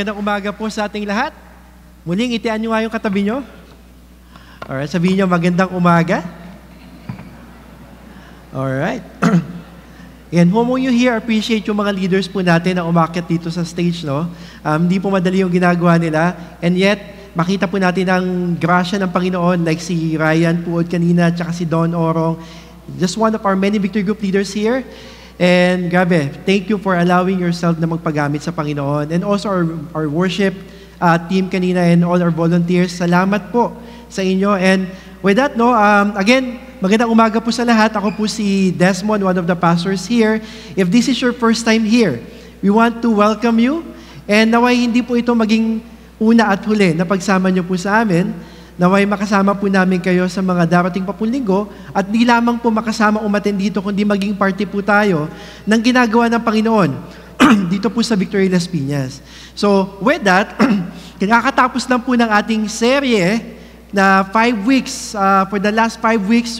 magandang umaga po sa ating lahat. Muling itian nyo nga yung katabi nyo. Alright, sabihin nyo magandang umaga. Alright. And whom you here, appreciate yung mga leaders po natin na umakyat dito sa stage, no? Hindi po madali yung ginagawa nila. And yet, makita po natin ang grasya ng Panginoon, like si Ryan Puod kanina, tsaka si Don Orong. Just one of our many Victory Group leaders here. And grabe, thank you for allowing yourself na magpagamit sa Panginoon. And also our worship team kanina and all our volunteers. Salamat po sa inyo. And with that, no, again, magandang umaga po sa lahat. Ako po si Desmond, one of the pastors here. If this is your first time here, we want to welcome you. And naway hindi po ito maging una at huli na pagsama niyo po sa amin. Naway makasama po namin kayo sa mga darating pa pong linggo at di lamang po makasama umattend dito kundi maging party po tayo ng ginagawa ng Panginoon dito po sa Victory Las Piñas. So with that, kakatapos lang po ng ating serye na 5 weeks. For the last 5 weeks,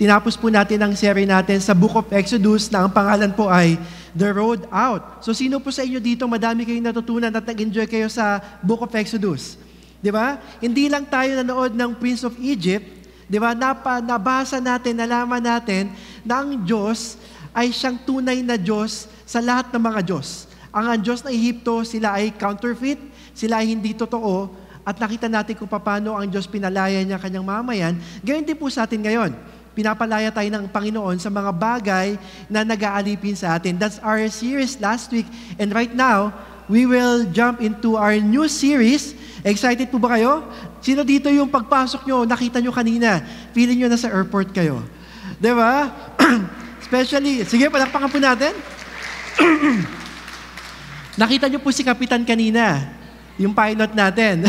tinapos po natin ang serye natin sa Book of Exodus na ang pangalan po ay The Road Out. So sino po sa inyo dito madami kayong natutunan at nag-enjoy kayo sa Book of Exodus? Di ba? Hindi lang tayo nanood ng Prince of Egypt, di ba? Nabasa natin, nalaman natin na ang Diyos ay siyang tunay na Diyos sa lahat ng mga Diyos. Ang Diyos ng Ehipto, sila ay counterfeit, sila ay hindi totoo, at nakita natin kung paano ang Diyos pinalaya niya kanyang mamayan. Ganyan din po sa atin ngayon. Pinapalaya tayo ng Panginoon sa mga bagay na nag-aalipin sa atin. That's our series last week. And right now, we will jump into our new series. Excited po ba kayo? Sino dito yung pagpasok nyo, nakita nyo kanina, feeling nyo nasa airport kayo? Diba? Especially, sige, palakpakan po natin. Nakita nyo po si Kapitan kanina, yung pilot natin.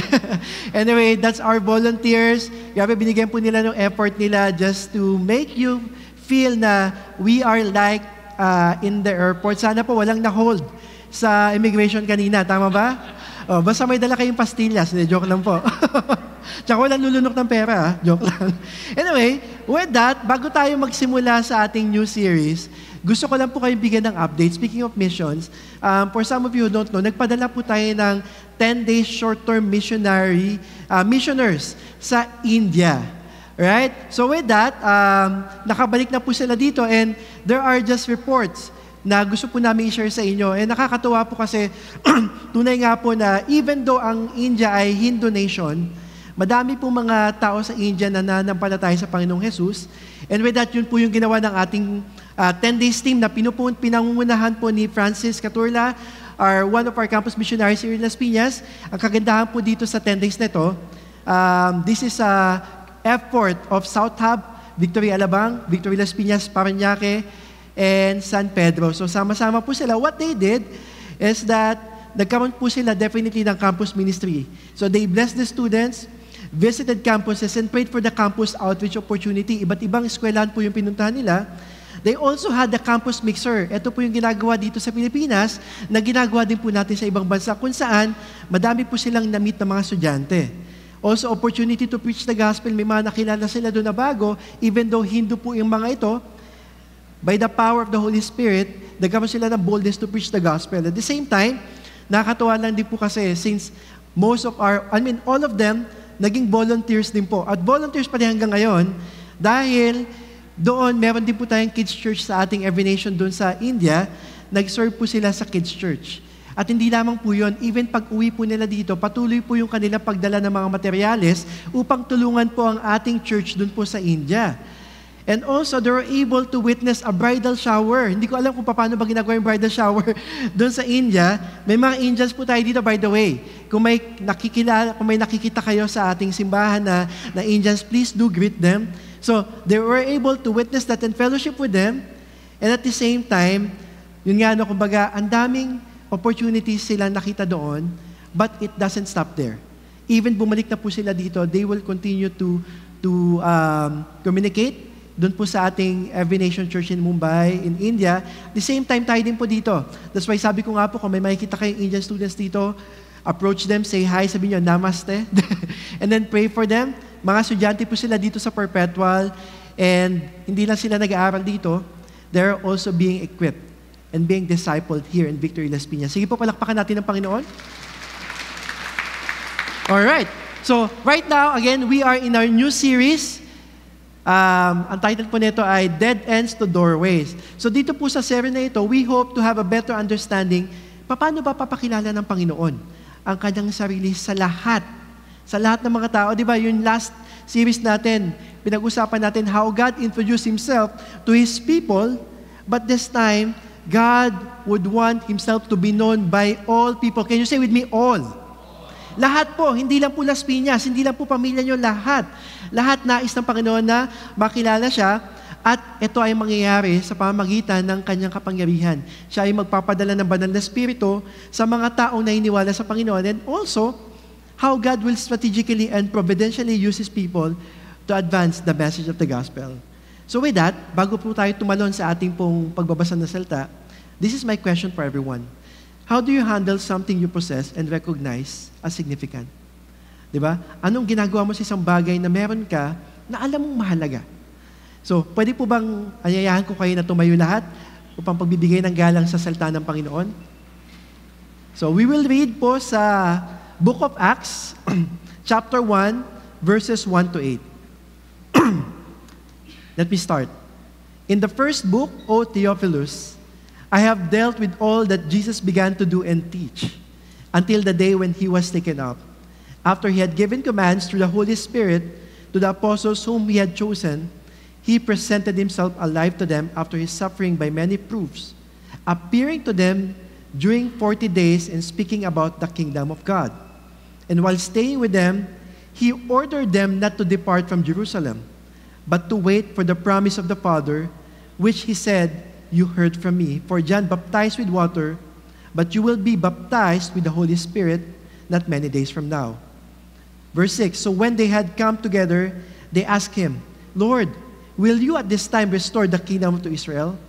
Anyway, that's our volunteers. Grabe, binigyan po nila ng effort nila just to make you feel na we are like in the airport. Sana po walang na-hold sa immigration kanina, tama ba? Oh, basta may dala kayong pastillas. Joke lang po. Tsaka walang lulunok ng pera. Joke lang. Anyway, with that, bago tayo magsimula sa ating new series, gusto ko lang po kayong bigyan ng update. Speaking of missions, for some of you who don't know, nagpadala po tayo ng 10-day short-term missioners sa India. Right? So with that, nakabalik na po sila dito and there are just reports na gusto po namin i-share sa inyo. And nakakatuwa po kasi tunay nga po na even though ang India ay Hindu nation, madami po mga tao sa India na nananampalataya sa Panginoong Jesus. And with that, yun po yung ginawa ng ating 10 days team na pinangungunahan po ni Francis Caturla, one of our campus missionaries here in Las Piñas. Ang kagandahan po dito sa 10 days na ito, this is a effort of South Hub, Victory Alabang, Victory Las Piñas, Parañaque, and San Pedro. So sama-sama po sila. What they did is that nagkaroon po sila definitely ng campus ministry. So they blessed the students, visited campuses, and prayed for the campus outreach opportunity. Iba't ibang eskwelahan po yung pinuntahan nila. They also had the campus mixer. Ito po yung ginagawa dito sa Pilipinas na ginagawa din po natin sa ibang bansa kung saan madami po silang na-meet ng mga estudyante. Also, opportunity to preach the gospel. May mga nakilala sila doon na bago, even though Hindu po yung mga ito. By the power of the Holy Spirit, nagkaroon sila ng boldness to preach the gospel. At the same time, nakakatuwa lang din po kasi since all of them, naging volunteers din po. At volunteers pa rin hanggang ngayon dahil doon, meron din po tayong kids church sa ating Every Nation doon sa India. Nag-serve po sila sa kids church. At hindi lamang po yun, even pag uwi po nila dito, patuloy po yung kanilang pagdala ng mga materyales upang tulungan po ang ating church doon po sa India. And also, they were able to witness a bridal shower. Hindi ko alam kung paano ba ginagawa yung bridal shower doon sa India. May mga Indians po tayo dito, by the way. Kung may nakikita kayo sa ating simbahan na Indians, please do greet them. So, they were able to witness that and fellowship with them. And at the same time, yun nga, kumbaga, ang daming opportunities sila nakita doon, but it doesn't stop there. Even bumalik na po sila dito, they will continue to communicate doon po sa ating Every Nation Church in Mumbai, in India. The same time, tayo din po dito. That's why sabi ko nga po, kung may makikita kayong Indian students dito, approach them, say hi, sabi nyo, namaste, and then pray for them. Mga estudyante po sila dito sa Perpetual, and hindi lang sila nag-aaral dito, they're also being equipped and being discipled here in Victory Las Piñas. Sige po, palakpakan natin ng Panginoon. Alright. So, right now, again, we are in our new series. Ang title po nito ay Dead Ends to Doorways. So, dito po sa series na ito, we hope to have a better understanding paano ba papakilala ng Panginoon ang kanyang sarili sa lahat ng mga tao. Di ba, yung last series natin, pinag-usapan natin how God introduced Himself to His people, but this time, God would want Himself to be known by all people. Can you say with me, all? Lahat po, hindi lang po Las Piñas, hindi lang po pamilya nyo, lahat. Lahat nais ng Panginoon na makilala siya at ito ay mangyayari sa pamamagitan ng kanyang kapangyarihan. Siya ay magpapadala ng banal na Espiritu sa mga taong nainiwala sa Panginoon, and also, how God will strategically and providentially use His people to advance the message of the gospel. So with that, bago po tayo tumalon sa ating pong pagbabasa ng salita, this is my question for everyone. How do you handle something you possess and recognize as significant? Diba? Anong ginagawa mo sa isang bagay na meron ka na alam mong mahalaga? So, pwede po bang ayayahan ko kayo na tumayo lahat upang pagbibigay ng galang sa salita ng Panginoon? So, we will read po sa Book of Acts, chapter 1, verses 1 to 8. Let me start. In the first book, O Theophilus, I have dealt with all that Jesus began to do and teach until the day when He was taken up. After He had given commands through the Holy Spirit to the apostles whom He had chosen, He presented Himself alive to them after His suffering by many proofs, appearing to them during 40 days and speaking about the kingdom of God. And while staying with them, He ordered them not to depart from Jerusalem, but to wait for the promise of the Father, which He said, "You heard from me, for John baptized with water, but you will be baptized with the Holy Spirit not many days from now." Verse 6, so when they had come together, they asked Him, "Lord, will you at this time restore the kingdom to Israel?"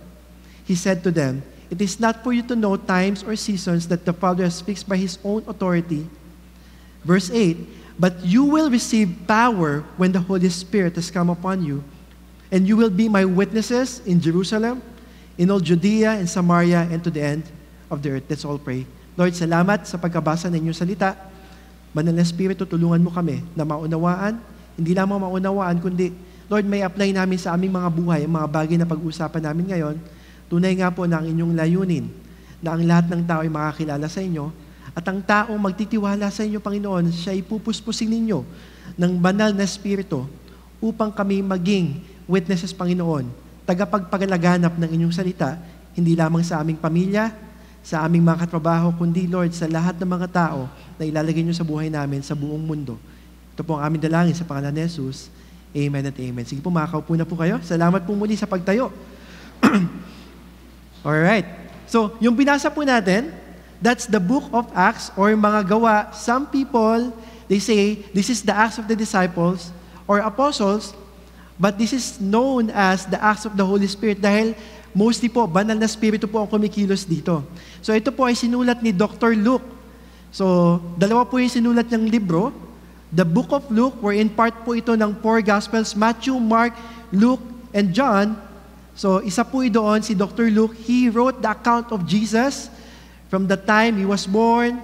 He said to them, "It is not for you to know times or seasons that the Father has fixed by His own authority." Verse 8, but you will receive power when the Holy Spirit has come upon you, and you will be my witnesses in Jerusalem, in all Judea and Samaria, and to the end of the earth. Let's all pray. Lord, salamat sa pagkabasa ng inyong salita. Banal na Espiritu, tulungan mo kami na maunawaan, hindi lamang maunawaan, kundi, Lord, may apply namin sa aming mga buhay, ang mga bagay na pag-uusapan namin ngayon. Tunay nga po na ang inyong layunin, na ang lahat ng tao ay makakilala sa inyo, at ang taong magtitiwala sa inyo, Panginoon, siya ay pupuspusin ninyo ng banal na Espiritu upang kami maging witnesses, Panginoon, tagapagpagalaganap ng inyong salita, hindi lamang sa aming pamilya, sa aming mga katrabaho, kundi, Lord, sa lahat ng mga tao na ilalagay niyo sa buhay namin sa buong mundo. Ito po ang aming dalangin sa pangalan ni Jesus. Amen at amen. Sige po, makakaupo na po kayo. Salamat po muli sa pagtayo. Alright. So, yung binasa po natin, that's the book of Acts or mga gawa. Some people, they say, this is the Acts of the Disciples or Apostles, but this is known as the Acts of the Holy Spirit dahil mostly po, banal na Espiritu po ang kumikilos dito. So ito po ay sinulat ni Dr. Luke. So, dalawa po yung sinulat niyang libro. The Book of Luke, wherein part po ito ng 4 Gospels, Matthew, Mark, Luke, and John. So, isa po doon, si Dr. Luke, he wrote the account of Jesus from the time He was born,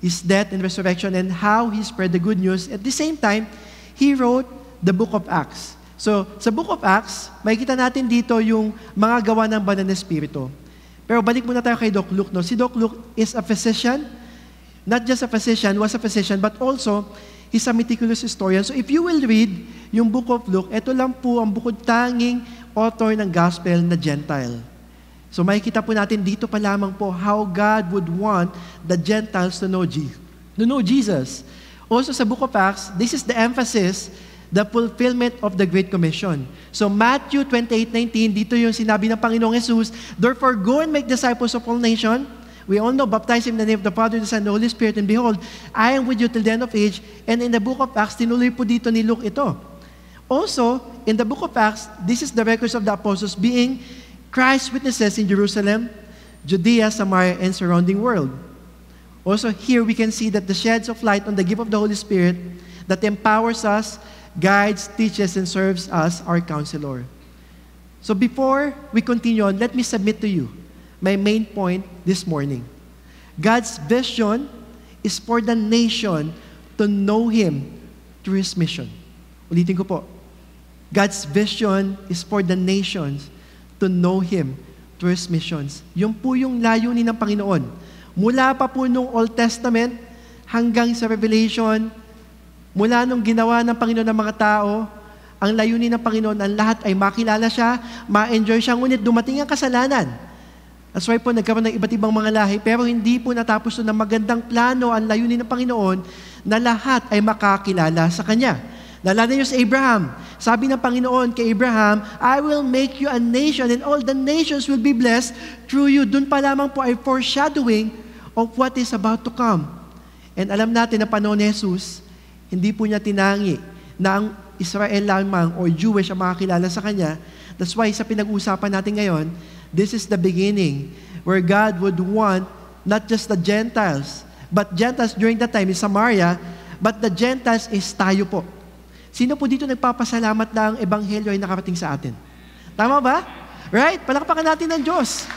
His death and resurrection, and how He spread the good news. At the same time, he wrote the Book of Acts. So, sa Book of Acts, makikita natin dito yung mga gawa ng banal na Espiritu. Pero balik muna tayo kay Doc Luke. No? Si Doc Luke is a physician. Not just a physician, was a physician, but also, he's a meticulous historian. So if you will read yung Book of Luke, ito lang po ang bukod tanging author ng Gospel na Gentile. So makikita po natin dito pa lamang po how God would want the Gentiles to know Jesus. Also sa Book of Acts, this is the emphasis, the fulfillment of the Great Commission. So Matthew 28:19, dito yung sinabi ng Panginoong Jesus, "Therefore go and make disciples of all nations." We all know, baptize in the name of the Father, the Son, and the Holy Spirit, and behold, I am with you till the end of age. And in the Book of Acts, tinuloy po dito ni Luke ito. Also, in the Book of Acts, this is the records of the apostles being Christ's witnesses in Jerusalem, Judea, Samaria, and surrounding world. Also, here we can see that the sheds of light on the gift of the Holy Spirit that empowers us, guides, teaches, and serves as our counselor. So before we continue on, let me submit to you my main point this morning. God's vision is for the nation to know Him through His mission. Ulitin ko po. God's vision is for the nations to know Him through His missions. Yun po yung layunin ng Panginoon. Mula pa po nung Old Testament hanggang sa Revelation, mula nung ginawa ng Panginoon ng mga tao, ang layunin ng Panginoon, ang lahat ay makilala siya, ma-enjoy siya, ngunit dumating ang kasalanan. That's why po nagkaroon ng iba't ibang mga lahi, pero hindi po natapos ng magandang plano ang layunin ng Panginoon na lahat ay makakilala sa Kanya. Naalala niyo sa Abraham. Sabi ng Panginoon kay Abraham, I will make you a nation and all the nations will be blessed through you. Doon pa lamang po ay foreshadowing of what is about to come. And alam natin na panahon ni Jesus, hindi po niya tinangi na ang Israel lamang or Jewish ang makakilala sa Kanya. That's why sa pinag-uusapan natin ngayon, this is the beginning where God would want not just the Gentiles, but Gentiles during that time is Samaria, but the Gentiles is tayo po. Sino po dito nagpapasalamat na ang Ebanghelyo ay nakarating sa atin? Tama ba? Right? Palakpakan natin ng Diyos.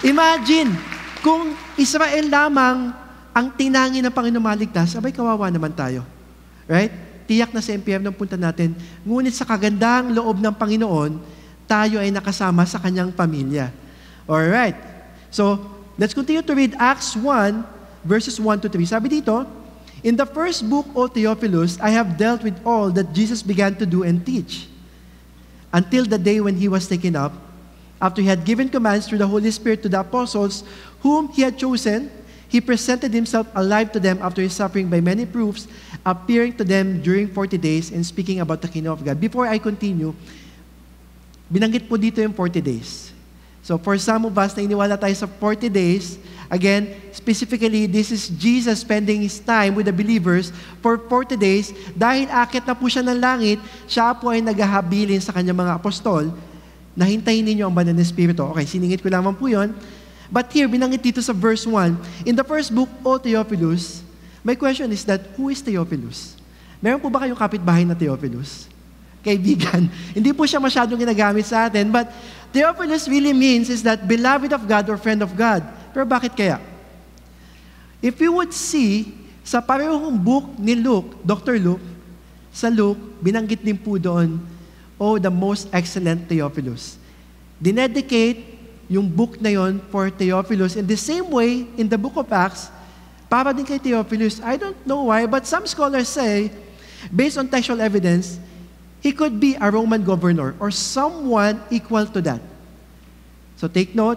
Imagine, kung Israel lamang ang tinangin ng Panginoon maligtas, abay kawawa naman tayo. Right? Tiyak na sa impyerno ang punta natin. Ngunit sa kagandang loob ng Panginoon, tayo ay nakasama sa Kanyang pamilya. Alright. So, let's continue to read Acts 1, verses 1 to 3. Sabi dito, in the first book, O Theophilus, I have dealt with all that Jesus began to do and teach, until the day when He was taken up, after He had given commands through the Holy Spirit to the apostles, whom He had chosen. He presented Himself alive to them after His suffering by many proofs, appearing to them during 40 days and speaking about the kingdom of God. Before I continue, binanggit po dito yung 40 days. So for some of us na iniwala tayo sa 40 days, again, specifically, this is Jesus spending His time with the believers for 40 days. Dahil akit na po siya ng langit, siya po ay naghahabilin sa kanyang mga apostol na hintayin ninyo ang banal na Espiritu. Okay, siningit ko lamang po yun. But here, binanggit dito sa verse 1, in the first book, O Theophilus, my question is that, who is Theophilus? Meron po ba kayong kapitbahay na Theophilus? Kaibigan. Hindi po siya masyadong ginagamit sa atin, but Theophilus really means is that beloved of God or friend of God. Pero bakit kaya? If you would see, sa parehong book ni Luke, Dr. Luke, sa Luke, binanggit din po doon, oh, the most excellent Theophilus. Dinedicate yung book na yon for Theophilus. In the same way, in the book of Acts, para din kay Theophilus. I don't know why, but some scholars say, based on textual evidence, he could be a Roman governor or someone equal to that. So take note,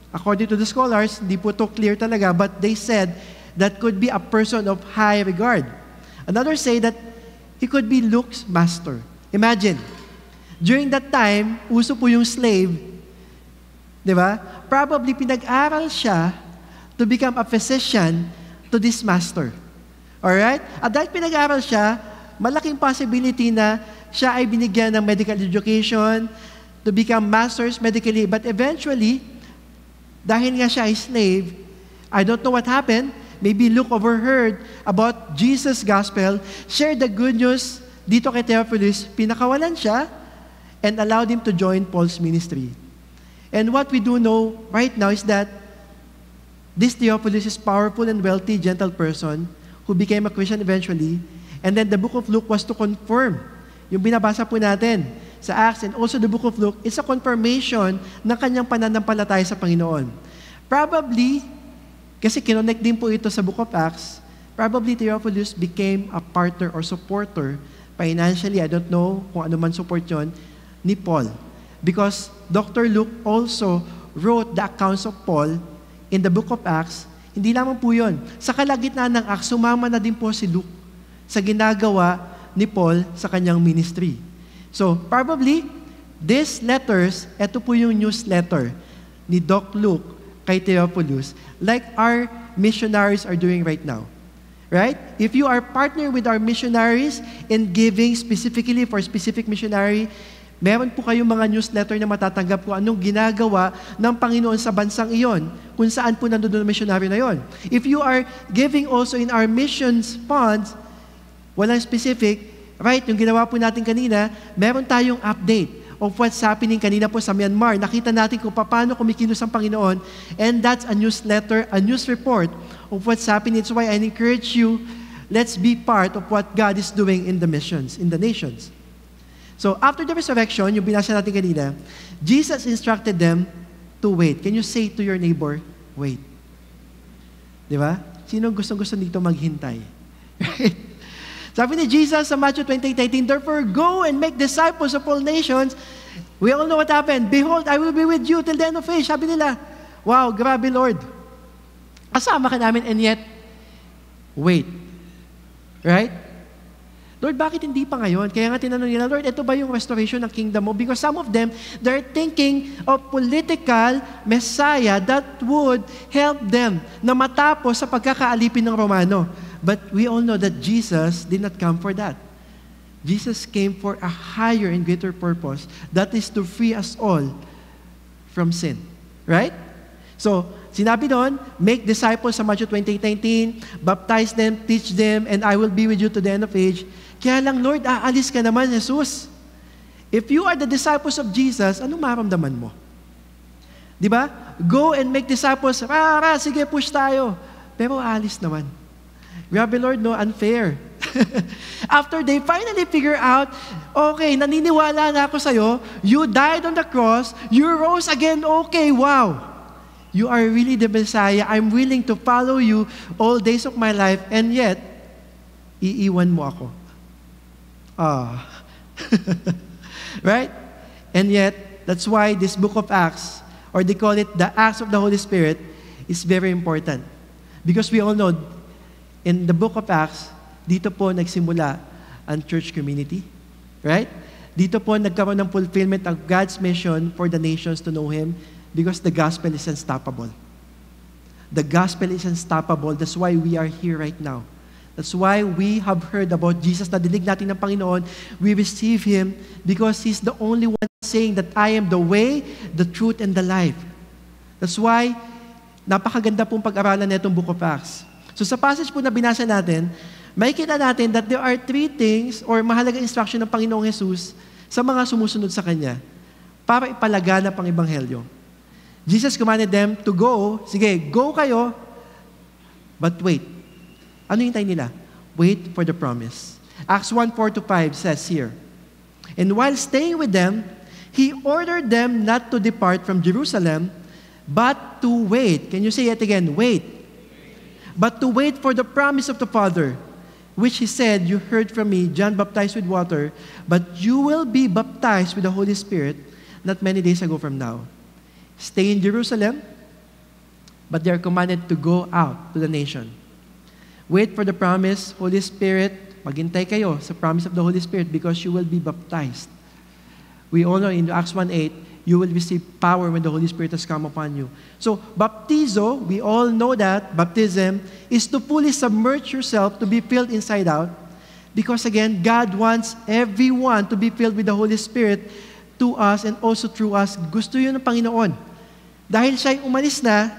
according to the scholars, hindi po to clear talaga, but they said that could be a person of high regard. Another say that he could be Luke's master. Imagine, during that time, uso po yung slave. Diba? Probably pinag-aral siya to become a physician to this master. Alright? At dahil pinag-aral siya, malaking possibility na siya ay binigyan ng medical education to become masters medically. But eventually, dahil nga siya ay slave, I don't know what happened. Maybe Luke overheard about Jesus' gospel, shared the good news dito kay Theophilus, pinakawalan siya, and allowed him to join Paul's ministry. And what we do know right now is that this Theophilus is powerful and wealthy, gentle person who became a Christian eventually. And then the book of Luke was to confirm yung binabasa po natin sa Acts and also the book of Luke is a confirmation ng kanyang pananampalataya sa Panginoon. Probably, kasi kinonect din po ito sa book of Acts, probably Theophilus became a partner or supporter financially, I don't know kung ano man support yon, ni Paul. Because Dr. Luke also wrote the accounts of Paul in the book of Acts. Hindi lamang po yun. Sa kalagitnaan ng Acts, sumama na din po si Luke sa ginagawa ni Paul sa kanyang ministry. So, probably, these letters, ito po yung newsletter ni Doc Luke kay Theophilus, like our missionaries are doing right now. Right? If you are partner with our missionaries in giving specifically for specific missionary, meron po kayong mga newsletter na matatanggap kung anong ginagawa ng Panginoon sa bansang iyon, kung saan po nandoon ang missionary na yon. If you are giving also in our missions funds, walang specific, right, yung ginawa po natin kanina, meron tayong update of what's happening kanina po sa Myanmar. Nakita natin kung paano kumikilos ang Panginoon, and that's a newsletter, a news report of what's happening. That's why I encourage you let's be part of what God is doing in the missions, in the nations. So after the resurrection, yung binasa natin kanina, Jesus instructed them to wait. Can you say to your neighbor, wait? Di ba? Sino gustong-gusto dito maghintay? Right? Sabi ni Jesus sa Matthew 28:18, therefore go and make disciples of all nations. We all know what happened. Behold, I will be with you till the end of age. Sabi nila, wow, grabe Lord. Kasama ka namin and yet, wait. Right? Lord, bakit hindi pa ngayon? Kaya nga tinanong nila, Lord, ito ba yung restoration ng kingdom mo? Because some of them, they're thinking of political Messiah that would help them na matapos sa pagkakaalipin ng Romano. But we all know that Jesus did not come for that. Jesus came for a higher and greater purpose, that is to free us all from sin. Right? So, sinabi doon, make disciples sa Matthew 28:19, baptize them, teach them, and I will be with you to the end of age. Kaya lang, Lord, aalis ka naman, Jesus. If you are the disciples of Jesus, anong maramdaman mo? Di ba? Go and make disciples. Sige, push tayo. Pero aalis naman. Grabe, Lord, no? Unfair. After they finally figure out, okay, naniniwala na ako sa'yo, you died on the cross, you rose again, okay, wow. You are really the Messiah. I'm willing to follow you all days of my life, and yet, iiwan mo ako. Right? And yet, that's why this book of Acts, or they call it the Acts of the Holy Spirit, is very important. Because we all know, in the book of Acts, dito po nagsimula ang church community. Right? Dito po nagkaroon ng fulfillment of God's mission for the nations to know Him because the gospel is unstoppable. The gospel is unstoppable. That's why we are here right now. That's why we have heard about Jesus. Nadinig natin ng Panginoon. We receive Him because He's the only one saying that I am the way, the truth, and the life. That's why napakaganda pong pag-aralan na itong book of Acts. So sa passage po na binasa natin, makikita natin that there are 3 things or mahalagang instruction ng Panginoong Jesus sa mga sumusunod sa Kanya para ipalaganap ang Ebanghelyo. Jesus commanded them to go. Sige, go kayo, but wait. Ano hintay nila? Wait for the promise. Acts 1:4-5 says here, and while staying with them, He ordered them not to depart from Jerusalem, but to wait. Can you say it again? Wait. But to wait for the promise of the Father, which He said, you heard from me, John baptized with water, but you will be baptized with the Holy Spirit not many days ago from now. Stay in Jerusalem, but they are commanded to go out to the nation. Wait for the promise, Holy Spirit, maghintay kayo sa promise of the Holy Spirit because you will be baptized. We all know in Acts 1:8, you will receive power when the Holy Spirit has come upon you. So, baptizo, we all know that baptism is to fully submerge yourself to be filled inside out. Because again, God wants everyone to be filled with the Holy Spirit to us and also through us. Gusto yun ng Panginoon. Dahil siya'y umalis na,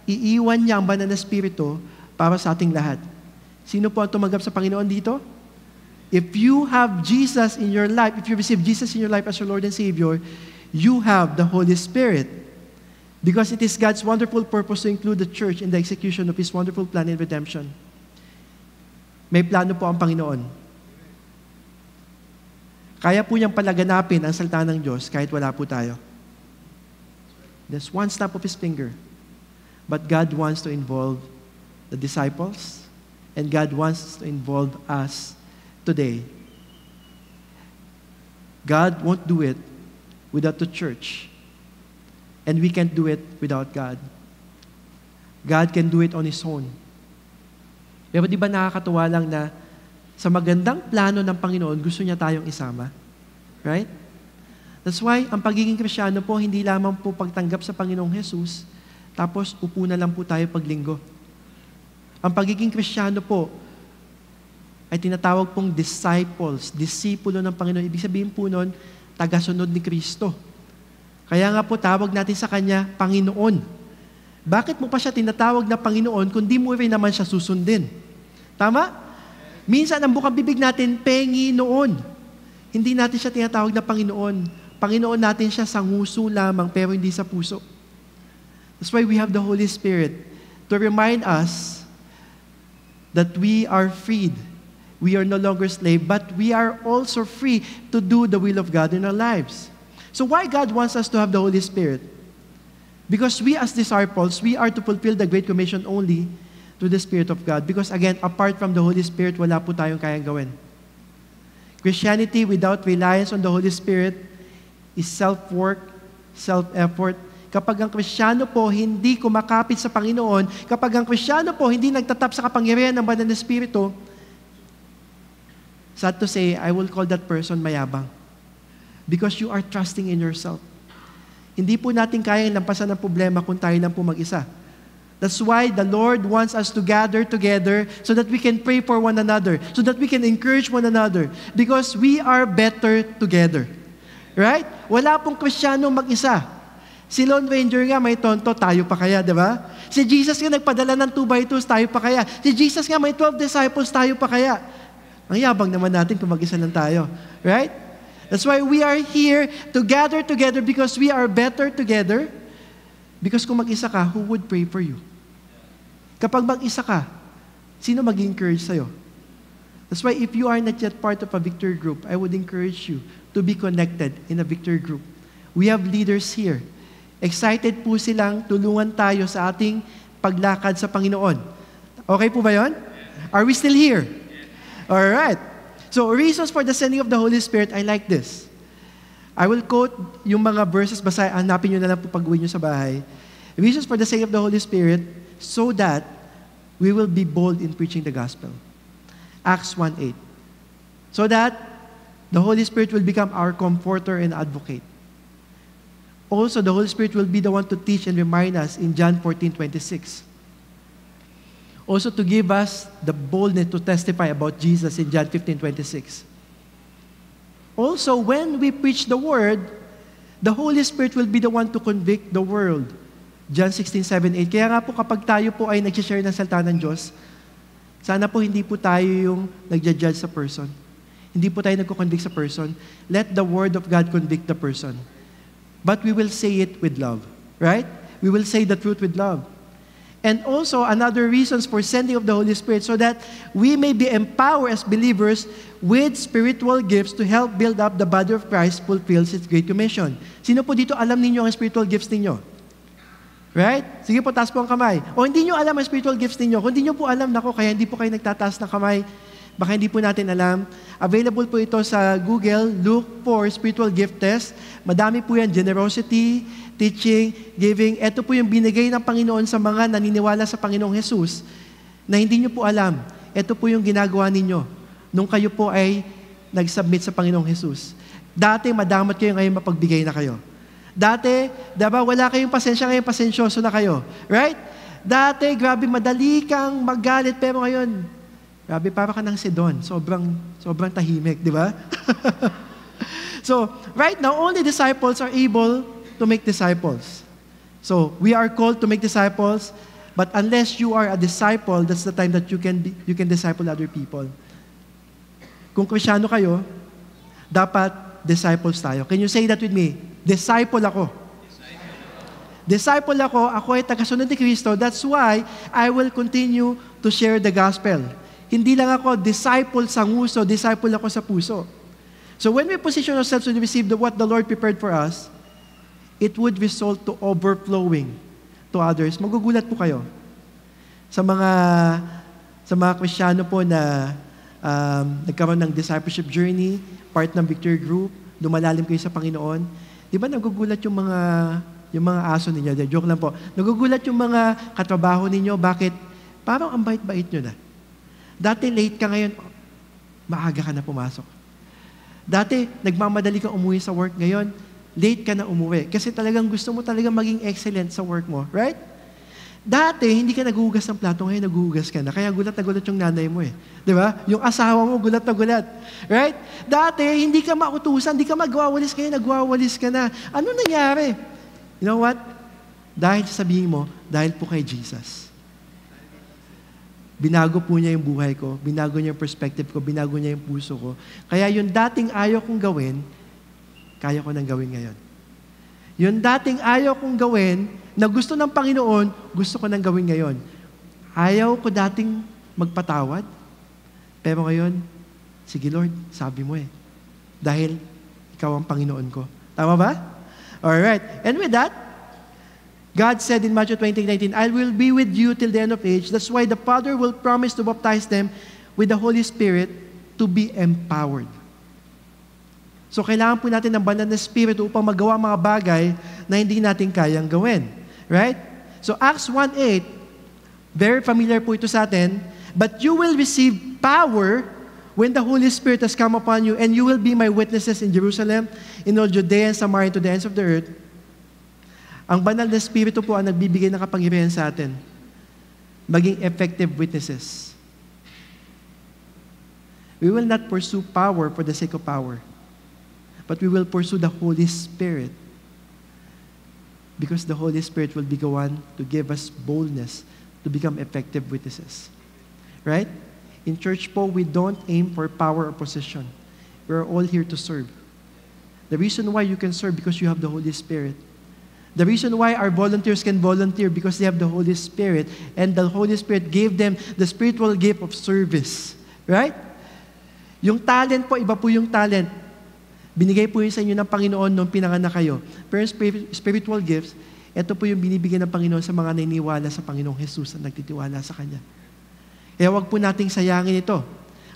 iiwan niya ang banal na Espiritu para sa ating lahat. Sino po ang tumanggap sa Panginoon dito? If you have Jesus in your life, if you receive Jesus in your life as your Lord and Savior, you have the Holy Spirit. Because it is God's wonderful purpose to include the church in the execution of His wonderful plan in redemption. May plano po ang Panginoon. Kaya po niyang palaganapin ang salita ng Diyos kahit wala po tayo. There's one snap of His finger. But God wants to involve the disciples, and God wants to involve us today. God won't do it without the church. And we can't do it without God. God can do it on His own. Pero di ba nakakatuwa lang na sa magandang plano ng Panginoon, gusto niya tayong isama? Right? That's why, ang pagiging Kristiyano po, hindi lamang po pagtanggap sa Panginoong Jesus, tapos upo na lang po tayo paglinggo. Ang pagiging Kristiyano po, ay tinatawag pong disciples, disipulo ng Panginoon. Ibig sabihin po nun, tagasunod ni Kristo. Kaya nga po tawag natin sa Kanya, Panginoon. Bakit mo pa siya tinatawag na Panginoon kung di mo rin naman siya susundin? Tama? Minsan ang bukang bibig natin, Panginoon. Hindi natin siya tinatawag na Panginoon. Panginoon natin siya sa nguso lamang pero hindi sa puso. That's why we have the Holy Spirit to remind us that we are freed. We are no longer slave, but we are also free to do the will of God in our lives. So why God wants us to have the Holy Spirit? Because we as disciples, we are to fulfill the Great Commission only through the Spirit of God. Because again, apart from the Holy Spirit, wala po tayong kayang gawin. Christianity without reliance on the Holy Spirit is self-work, self-effort. Kapag ang Kristiyano po hindi kumakapit sa Panginoon, kapag ang Kristiyano po hindi nagtatap sa kapangyarihan ng Banal na Espiritu, sad to say, I will call that person mayabang. Because you are trusting in yourself. Hindi po natin kayang lampasan ng problema kung tayo lang po mag-isa. That's why the Lord wants us to gather together so that we can pray for one another, so that we can encourage one another. Because we are better together. Right? Wala pong Kristiyano mag-isa. Si Lone Ranger nga may tonto, tayo pa kaya, di ba? Si Jesus nga nagpadala ng 2x2s, tayo pa kaya? Si Jesus nga may 12 disciples, tayo pa kaya? Ang yabang naman natin kung mag-isa lang tayo. Right? That's why we are here to gather together because we are better together. Because kung mag-isa ka, who would pray for you? Kapag mag-isa ka, sino mag-encourage sa'yo? That's why if you are not yet part of a victory group, I would encourage you to be connected in a victory group. We have leaders here. Excited po silang tulungan tayo sa ating paglakad sa Panginoon. Okay po ba yun? Are we still here? Alright. So, reasons for the sending of the Holy Spirit, I like this. I will quote yung mga verses, basta hanapin nyo na lang po pag-uwi nyo sa bahay. Reasons for the sending of the Holy Spirit, so that we will be bold in preaching the gospel. Acts 1:8. So that the Holy Spirit will become our comforter and advocate. Also, the Holy Spirit will be the one to teach and remind us in John 14:26. Also to give us the boldness to testify about Jesus in John 15:26. Also, when we preach the Word, the Holy Spirit will be the one to convict the world. John 16:7-8. Kaya nga po kapag tayo po ay nag-share ng salita ng Diyos, sana po hindi po tayo yung nag-judge sa person. Hindi po tayo nagko-convict sa person. Let the Word of God convict the person. But we will say it with love. Right? We will say the truth with love. And also, another reasons for sending of the Holy Spirit so that we may be empowered as believers with spiritual gifts to help build up the body of Christ fulfills its Great Commission. Sino po dito alam ninyo ang spiritual gifts ninyo? Right? Sige po, taas po ang kamay. O hindi nyo alam ang spiritual gifts ninyo. Kung hindi nyo po alam, nako, kaya hindi po kayo nagtataas ng kamay. Baka hindi po natin alam. Available po ito sa Google. Look for spiritual gift test. Madami po yan. Generosity, teaching, giving. Ito po yung binigay ng Panginoon sa mga naniniwala sa Panginoong Jesus na hindi nyo po alam. Ito po yung ginagawa ninyo nung kayo po ay nag-submit sa Panginoong Jesus. Dati, madamot kayo, ngayon mapagbigay na kayo. Dati, diba, wala kayong pasensya, ngayon pasensyoso na kayo. Right? Dati, grabe, madali kang magalit, pero ngayon, grabe, para ka ng Sidon. Sobrang tahimik, di ba? So, right now, only disciples are able to make disciples. So, we are called to make disciples, but unless you are a disciple, that's the time that you can disciple other people. Kung Kristiyano kayo, dapat disciples tayo. Can you say that with me? Disciple ako. Disciple ako ay tagasunod ni Kristo. That's why I will continue to share the gospel. Hindi lang ako disciple sa nguso, disciple ako sa puso. So when we position ourselves to receive what the Lord prepared for us, it would result to overflowing to others. Magugulat po kayo sa mga Kristiyano po na nagkaroon ng discipleship journey, part ng victory group, lumalalim kayo sa Panginoon. Di ba nagugulat yung mga aso ninyo? Joke lang po. Nagugulat yung mga katrabaho ninyo. Bakit? Parang ang bait-bait nyo na. Dati late ka ngayon, maaga ka na pumasok. Dati, nagmamadali kang umuwi sa work ngayon, late ka na umuwi. Kasi talagang gusto mo talagang maging excellent sa work mo. Right? Dati, hindi ka naguhugas ng plato, ngayon naguhugas ka na. Kaya gulat na gulat yung nanay mo eh. Di ba? Yung asawa mo, gulat na gulat. Right? Dati, hindi ka mautusan, hindi ka magwawalis, ngayon nagwawalis ka na. Ano nangyari? You know what? Dahil sabihin mo, dahil po kay Jesus. Binago po niya yung buhay ko, binago niya yung perspective ko, binago niya yung puso ko. Kaya yung dating ayaw kong gawin, kaya ko nang gawin ngayon. Yung dating ayaw kong gawin, na gusto ng Panginoon, gusto ko nang gawin ngayon. Ayaw ko dating magpatawad. Pero ngayon, sige Lord, sabi mo dahil ikaw ang Panginoon ko. Tama ba? Alright. And with that, God said in Matthew 20:19, I will be with you till the end of age. That's why the Father will promise to baptize them with the Holy Spirit to be empowered. So kailangan po natin ng banal na Spirit upang magawa mga bagay na hindi natin kayang gawin. Right? So Acts 1:8, very familiar po ito sa atin, but you will receive power when the Holy Spirit has come upon you, and you will be my witnesses in Jerusalem, in all Judea and Samaria, to the ends of the earth. Ang banal na Espiritu po ang nagbibigay ng kapangyarihan sa atin, maging effective witnesses. We will not pursue power for the sake of power, but we will pursue the Holy Spirit, because the Holy Spirit will be the one to give us boldness to become effective witnesses. Right? In church po, we don't aim for power or position. We're all here to serve. The reason why you can serve, because you have the Holy Spirit. The reason why our volunteers can volunteer, because they have the Holy Spirit, and the Holy Spirit gave them the spiritual gift of service. Right? Yung talent po, iba po yung talent. Binigay po yun sa inyo ng Panginoon nung pinanganak kayo. Pero spiritual gifts, ito po yung binibigay ng Panginoon sa mga naniniwala sa Panginoong Jesus at nagtitiwala sa Kanya. Kaya wag po nating sayangin ito.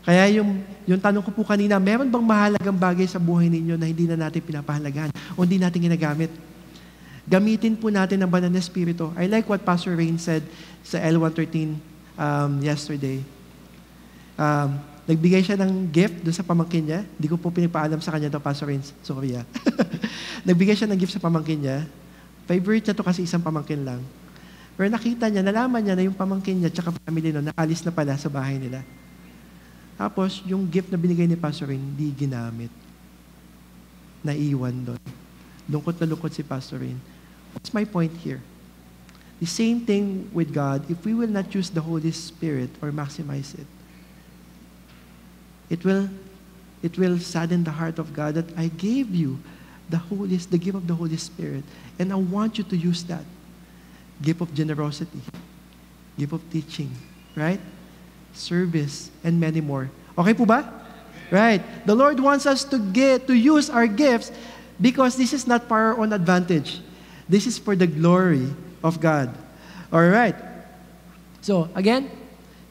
Kaya yung tanong ko po kanina, meron bang mahalagang bagay sa buhay ninyo na hindi na natin pinapahalagahan o hindi natin ginagamit? Gamitin po natin ang banal na Espiritu. I like what Pastor Rain said sa L113 yesterday. Nagbigay siya ng gift doon sa pamangkin niya. Hindi ko po pinagpaalam sa kanya ito, Pastor Rain. Sorry. Nagbigay siya ng gift sa pamangkin niya. Favorite niya to kasi isang pamangkin lang. Pero nakita niya, nalaman niya na yung pamangkin niya tsaka family no, naalis na pala sa bahay nila. Tapos, yung gift na binigay ni Pastor Rain, hindi ginamit. Naiwan doon. Lungkot na lungkot si Pastor Rain. What's my point here? The same thing with God, if we will not use the Holy Spirit or maximize it, it will sadden the heart of God that I gave you the gift of the Holy Spirit, and I want you to use that. Gift of generosity, gift of teaching, right? Service, and many more. Okay po ba? Right. The Lord wants us to use our gifts because this is not for our own advantage. This is for the glory of God. All right. So, again,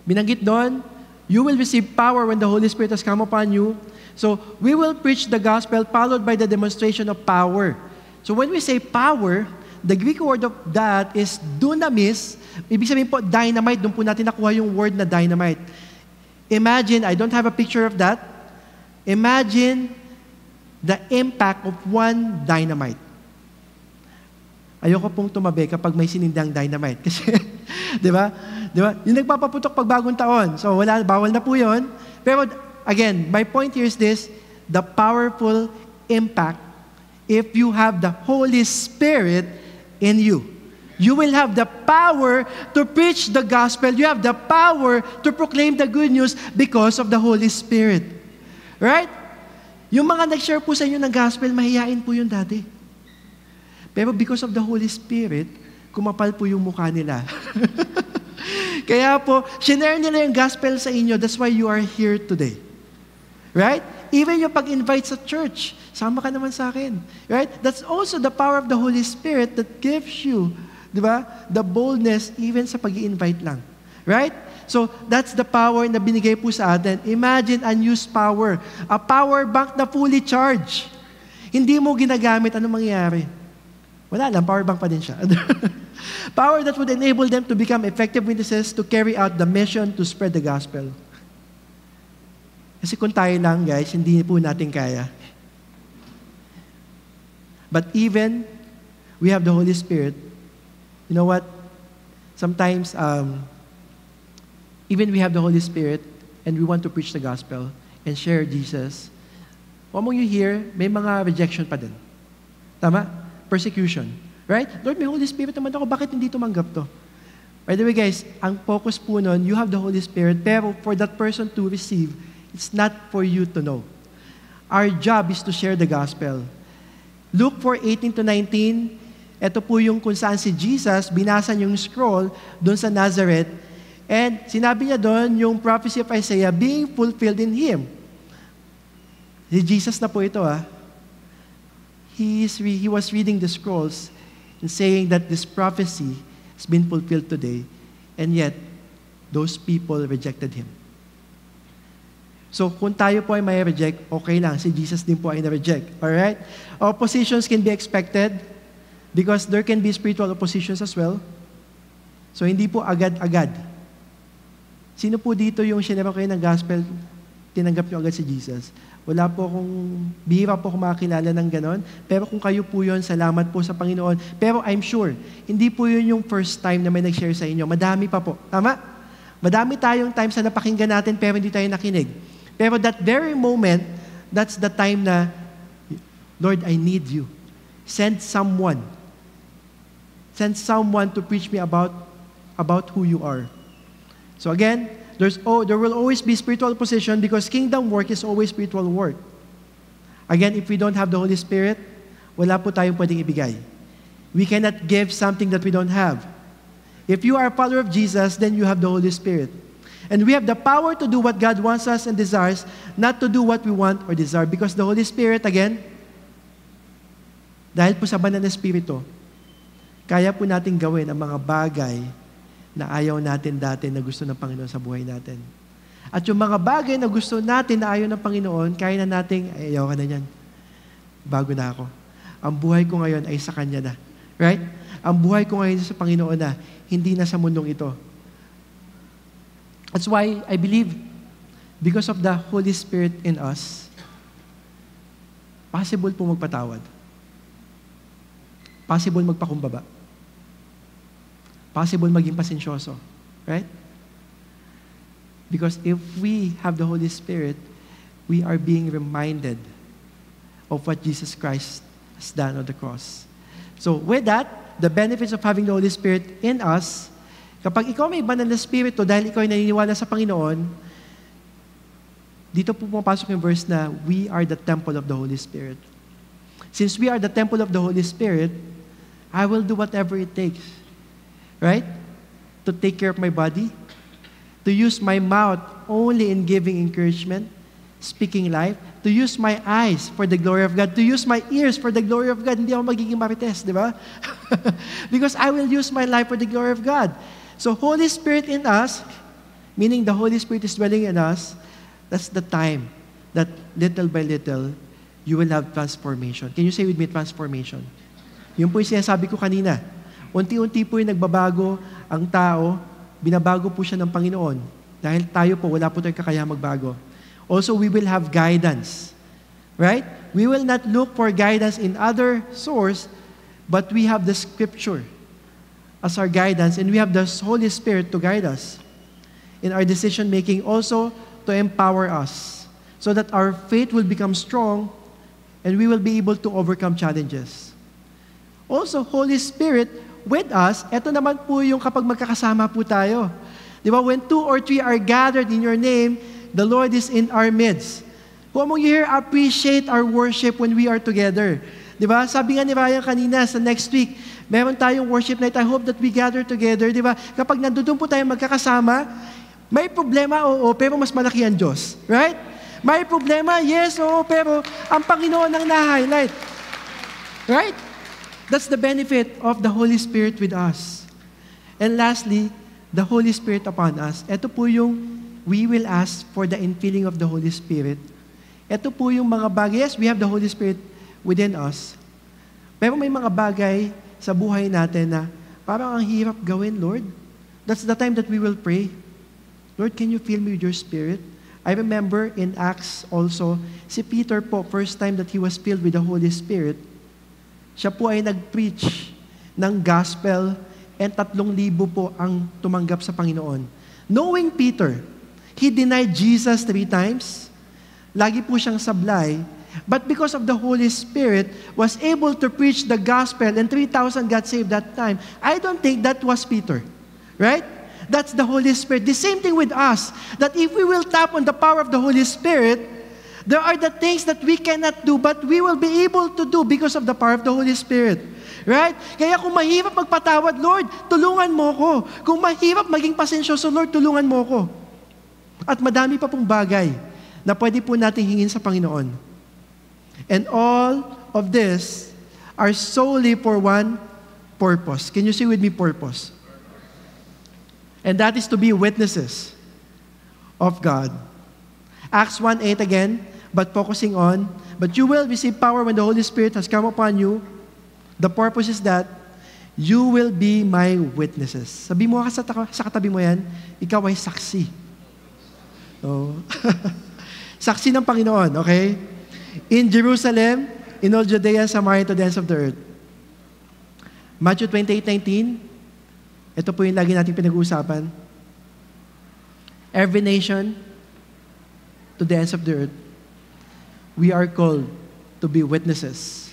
binanggit doon, you will receive power when the Holy Spirit has come upon you. So, we will preach the gospel followed by the demonstration of power. So, when we say power, the Greek word of that is dunamis. Ibig sabihin po, dynamite. Doon po natin nakuha yung word na dynamite. Imagine, I don't have a picture of that. Imagine the impact of one dynamite. Ayoko pong tumabi kapag may sinindang dynamite. Kasi, di ba? Di ba? Yung nagpapaputok pag bagong taon. So, bawal na po yun. Pero, again, my point here is this, the powerful impact if you have the Holy Spirit in you. You will have the power to preach the gospel. You have the power to proclaim the good news because of the Holy Spirit. Right? Yung mga nag-share po sa inyo ng gospel, mahihain po yun dati. Pero because of the Holy Spirit, kumapal po yung mukha nila. Kaya po, shinare nila yung gospel sa inyo. That's why you are here today. Right? Even yung pag-invite sa church, sama ka naman sa akin. Right? That's also the power of the Holy Spirit that gives you, di ba, the boldness even sa pag-i-invite lang. Right? So, that's the power na binigay po sa atin. Imagine unused power. A power bank na fully charged. Hindi mo ginagamit, anong mangyayari? Wala lang, power bank pa din siya. Power that would enable them to become effective witnesses to carry out the mission to spread the gospel. Kasi kung tayo lang, guys, hindi po natin kaya. But even we have the Holy Spirit, you know what? Sometimes, even we have the Holy Spirit and we want to preach the gospel and share Jesus, among you here, may mga rejection pa din. Tama? Persecution. Right? Lord, may Holy Spirit naman ako. Bakit hindi tumanggap to? By the way, guys, ang focus po nun, you have the Holy Spirit, pero for that person to receive, it's not for you to know. Our job is to share the gospel. Luke 4:18-19, ito po yung kung saan si Jesus, binasa yung scroll doon sa Nazareth, And sinabi niya doon, yung prophecy of Isaiah being fulfilled in Him. Si Jesus na po ito He was reading the scrolls and saying that this prophecy has been fulfilled today, and yet, those people rejected Him. So, kung tayo po ay may reject, okay lang. Si Jesus din po ay na-reject. Alright? Oppositions can be expected because there can be spiritual oppositions as well. So, hindi po agad-agad. Sino po dito yung sinema kayo ng gospel, tinanggap nyo agad si Jesus? Wala po bihira po akong makakilala ng ganon. Pero kung kayo po yun, salamat po sa Panginoon. Pero I'm sure, hindi po yun yung first time na may nag-share sa inyo. Madami pa po. Tama? Madami tayong times na napakinggan natin pero hindi tayo nakinig. Pero that very moment, that's the time na, Lord, I need you. Send someone. Send someone to preach me about who you are. So again, there will always be spiritual opposition because kingdom work is always spiritual work. Again, if we don't have the Holy Spirit, wala po tayong pwedeng ibigay. We cannot give something that we don't have. If you are a follower of Jesus, then you have the Holy Spirit. And we have the power to do what God wants us and desires, not to do what we want or desire. Because the Holy Spirit, again, dahil po sa banal na Espiritu, kaya po natin gawin ang mga bagay na ayaw natin dati na gusto ng Panginoon sa buhay natin. At yung mga bagay na gusto natin na ayaw ng Panginoon, kaya na natin, ayaw ka na yan. Bago na ako. Ang buhay ko ngayon ay sa Kanya na. Right? Ang buhay ko ngayon sa Panginoon na, hindi na sa mundong ito. That's why I believe, because of the Holy Spirit in us, possible po magpatawad. Possible magpakumbaba. Possible maging pasensyoso. Right? Because if we have the Holy Spirit, we are being reminded of what Jesus Christ has done on the cross. So with that, the benefits of having the Holy Spirit in us, kapag ikaw may banal na Espiritu dahil ikaw ay naniniwala sa Panginoon, dito po pumapasok yung verse na we are the temple of the Holy Spirit. Since we are the temple of the Holy Spirit, I will do whatever it takes. Right? To take care of my body, to use my mouth only in giving encouragement, speaking life, to use my eyes for the glory of God, to use my ears for the glory of God. Hindi ako magiging marites, di ba? Because I will use my life for the glory of God. So Holy Spirit in us, meaning the Holy Spirit is dwelling in us, that's the time that little by little, you will have transformation. Can you say with me, transformation? Yun po yung sinasabi ko kanina. Unti-unti po yung nagbabago ang tao, binabago po siya ng Panginoon. Dahil tayo po, wala po tayong kakayahang magbago. Also, we will have guidance. Right? We will not look for guidance in other source, but we have the Scripture as our guidance, and we have the Holy Spirit to guide us in our decision-making, also to empower us, so that our faith will become strong, and we will be able to overcome challenges. Also, Holy Spirit with us, eto naman po yung kapag magkakasama po tayo. Di ba? When 2 or 3 are gathered in your name, the Lord is in our midst. Kung among you here, appreciate our worship when we are together. Di ba? Sabi nga ni Ryan kanina sa next week, meron tayong worship night. I hope that we gather together. Di ba? Kapag nandun po tayo magkakasama, may problema, oo, pero mas malaki ang Diyos. Right? May problema, yes, oo, pero ang Panginoon ang na-highlight. Right? That's the benefit of the Holy Spirit with us. And lastly, the Holy Spirit upon us. Ito po yung we will ask for the infilling of the Holy Spirit. Ito po yung mga bagay. Yes, we have the Holy Spirit within us. Pero may mga bagay sa buhay natin na parang ang hirap gawin, Lord. That's the time that we will pray. Lord, can you fill me with your Spirit? I remember in Acts also, si Peter po, first time that he was filled with the Holy Spirit, siya po ay nag-preach ng gospel and 3,000 po ang tumanggap sa Panginoon. Knowing Peter, he denied Jesus 3 times. Lagi po siyang sablay. But because of the Holy Spirit, was able to preach the gospel and 3,000 got saved that time. I don't think that was Peter. Right? That's the Holy Spirit. The same thing with us. That if we will tap on the power of the Holy Spirit, there are the things that we cannot do, but we will be able to do because of the power of the Holy Spirit. Right? Kaya kung mahirap magpatawad, Lord, tulungan mo ko. Kung mahirap maging pasensyoso, Lord, tulungan mo ko. At madami pa pong bagay na pwede po natin hingin sa Panginoon. And all of this are solely for one purpose. Can you say with me purpose? And that is to be witnesses of God. Acts 1:8 again, but focusing on, but you will receive power when the Holy Spirit has come upon you. The purpose is that you will be my witnesses. Sabi mo sa katabi mo yan, ikaw ay saksi. Oh. Saksi ng Panginoon, okay? In Jerusalem, in all Judea, Samaria, to the ends of the earth. Matthew 28:19, ito po yung lagi natin pinag-uusapan. Every nation, to the ends of the earth, we are called to be witnesses.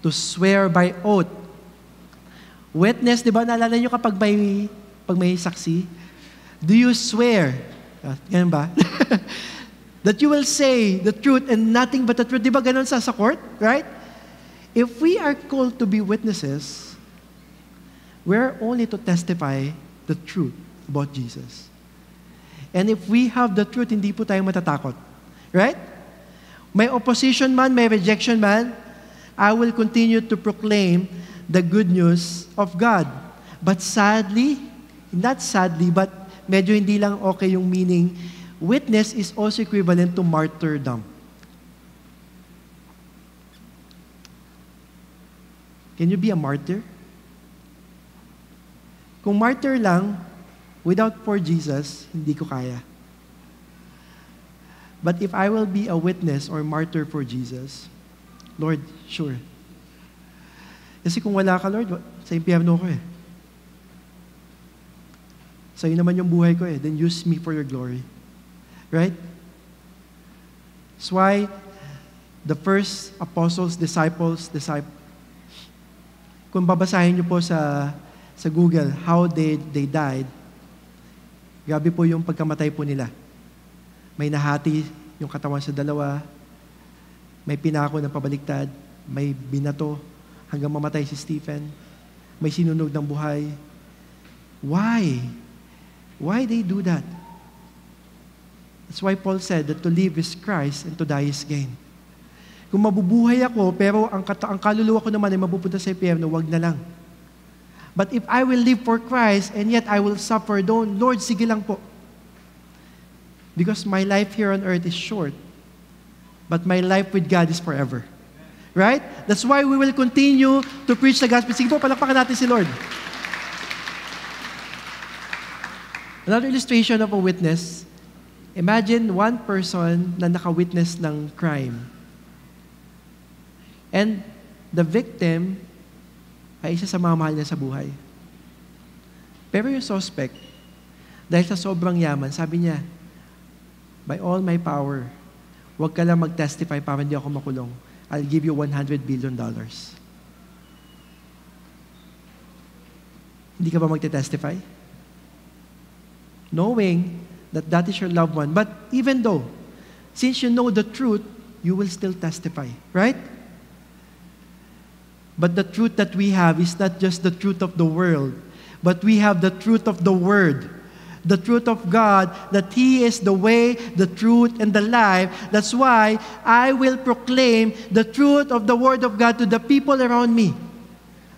To swear by oath. Witness, di ba, naalala nyo kapag may saksi? Do you swear? Ganun ba? That you will say the truth and nothing but the truth. Di ba ganun sa court? Right? If we are called to be witnesses, we're only to testify the truth about Jesus. And if we have the truth, hindi po tayo matatakot. Right? May opposition man, may rejection man, I will continue to proclaim the good news of God. But sadly, not sadly, but medyo hindi lang okay yung meaning, witness is also equivalent to martyrdom. Can you be a martyr? Kung martyr lang, without for Jesus, hindi ko kaya. But if I will be a witness or martyr for Jesus, Lord, sure. Kasi kung wala ka, Lord, sa impyerno ko eh. Sa'yo naman yung buhay ko eh. Then use me for your glory. Right? That's why the first apostles, disciples, kung babasahin niyo po sa Google, how they died, grabe po yung pagkamatay po nila. May nahati yung katawan sa dalawa, may pinako ng pabaliktad, may binato hanggang mamatay si Stephen, may sinunog ng buhay. Why? Why they do that? That's why Paul said that to live is Christ and to die is gain. Kung mabubuhay ako, pero ang kaluluwa ko naman ay mapupunta sa impyerno, wag na lang. But if I will live for Christ and yet I will suffer, Lord, sige lang po. Because my life here on earth is short, but my life with God is forever. Right? That's why we will continue to preach the gospel. Sige po, palakpakan natin si Lord. Another illustration of a witness, imagine one person na naka-witness ng crime. And the victim ay isa sa mga mahal niya sa buhay. Pero yung suspect, dahil sa sobrang yaman, sabi niya, by all my power, huwag ka lang mag-testify para hindi ako makulong. I'll give you $100 billion. Hindi ka ba magte-testify? Knowing that that is your loved one. But even though, since you know the truth, you will still testify. Right? But the truth that we have is not just the truth of the world, but we have the truth of the Word. The truth of God, that He is the way, the truth, and the life. That's why I will proclaim the truth of the Word of God to the people around me.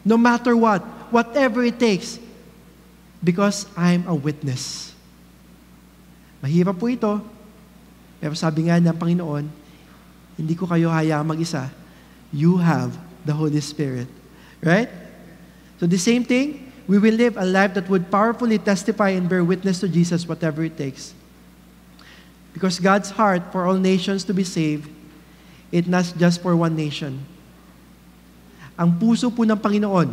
No matter what, whatever it takes. Because I'm a witness. Mahirap po ito. Pero sabi nga ng Panginoon, hindi ko kayo hayaang mag-isa. You have the Holy Spirit. Right? So the same thing, we will live a life that would powerfully testify and bear witness to Jesus, whatever it takes. Because God's heart for all nations to be saved, it's not just for one nation. Ang puso po ng Panginoon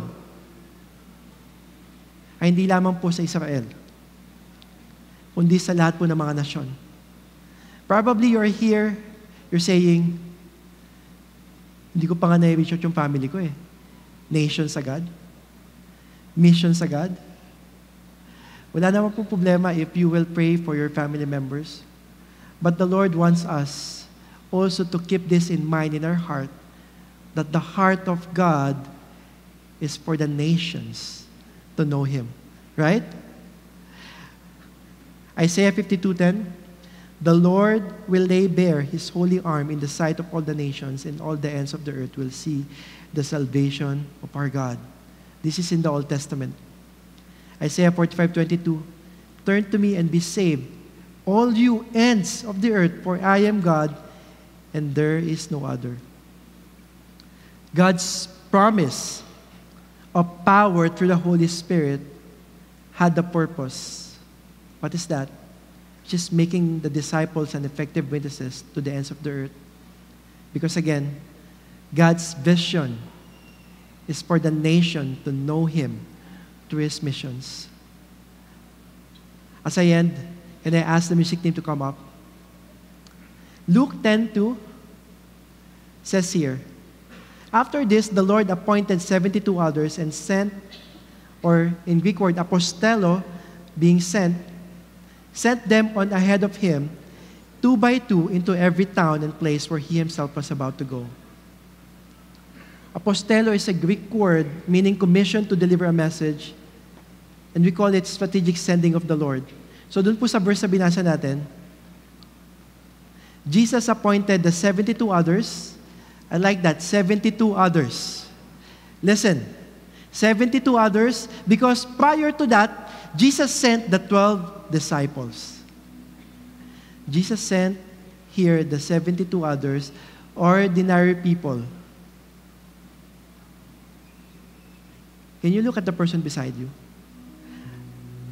ay hindi lamang po sa Israel, kundi sa lahat po ng mga nasyon. Probably you're here, you're saying, hindi ko pa nga na-reach out yung family ko eh. Nation sa God? Mission sa God? Wala naman po problema if you will pray for your family members. But the Lord wants us also to keep this in mind in our heart, that the heart of God is for the nations to know Him. Right? Isaiah 52:10, the Lord will lay bare His holy arm in the sight of all the nations, and all the ends of the earth will see the salvation of our God. This is in the Old Testament. Isaiah 45:22, turn to me and be saved, all you ends of the earth, for I am God, and there is no other. God's promise of power through the Holy Spirit had the purpose. What is that? Just making the disciples an effective witnesses to the ends of the earth. Because again, God's vision is for the nation to know Him through His missions. As I end, and I ask the music team to come up, Luke 10:2 says here, after this, the Lord appointed 72 others and sent, or in Greek word, apostello, being sent them on ahead of Him, 2 by 2, into every town and place where He Himself was about to go. Apostello is a Greek word meaning commission to deliver a message, and we call it strategic sending of the Lord. So dun po sa verse na binasa natin, Jesus appointed the 72 others. I like that, 72 others. Listen, 72 others, because prior to that, Jesus sent the 12 disciples. Jesus sent here the 72 others, ordinary people. Can you look at the person beside you?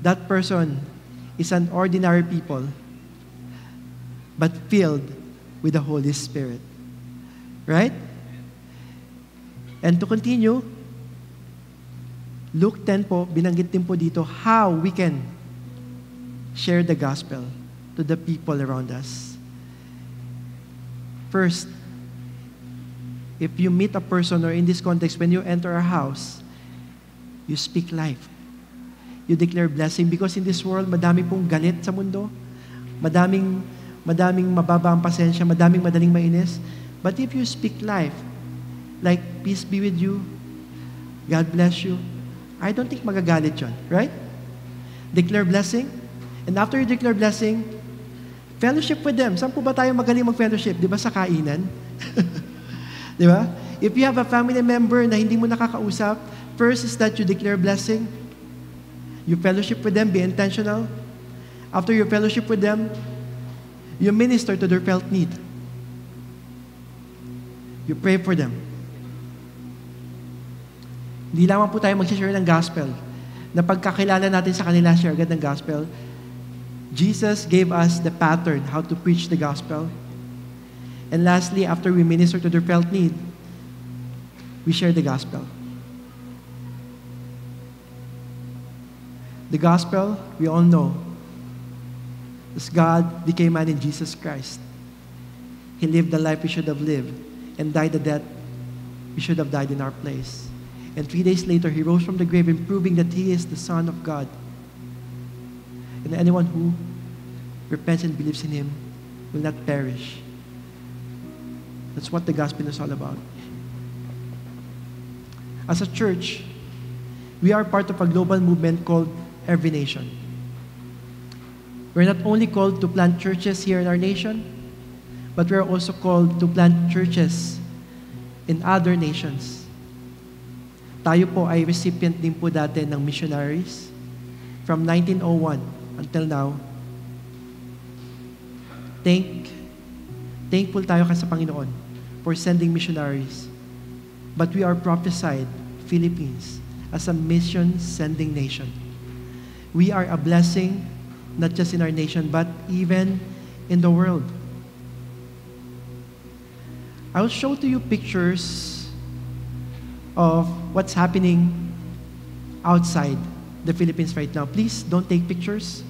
That person is an ordinary people, but filled with the Holy Spirit. Right? And to continue, Luke 10 po, binanggit din po dito how we can share the gospel to the people around us. First, if you meet a person, or in this context, when you enter a house, you speak life. You declare blessing, because in this world, madami pong galit sa mundo. Madaming mababa ang pasensya, madaming madaling mainis. But if you speak life, like, peace be with you, God bless you, I don't think magagalit yun, right? Declare blessing. And after you declare blessing, fellowship with them. Saan po ba tayo magaling mag-fellowship? Di ba sa kainan? Di ba? If you have a family member na hindi mo nakakausap, first is that you declare blessing. You fellowship with them, be intentional. After you fellowship with them, you minister to their felt need. You pray for them. Hindi lamang po tayo mag-share ng gospel. Na pagkakilala natin sa kanila, share agad ng gospel. Jesus gave us the pattern how to preach the gospel. And lastly, after we minister to their felt need, we share the gospel. The gospel, we all know, is God became man in Jesus Christ. He lived the life we should have lived and died the death we should have died in our place. And 3 days later, He rose from the grave, proving that He is the Son of God. And anyone who repents and believes in Him will not perish. That's what the gospel is all about. As a church, we are part of a global movement called Every Nation. We're not only called to plant churches here in our nation, but we're also called to plant churches in other nations. Tayo po ay recipient din po dati ng missionaries from 1901 until now. Thankful tayo sa Panginoon for sending missionaries. But we are prophesied, Philippines, as a mission-sending nation. We are a blessing, not just in our nation, but even in the world. I will show to you pictures of what's happening outside the Philippines right now. Please don't take pictures.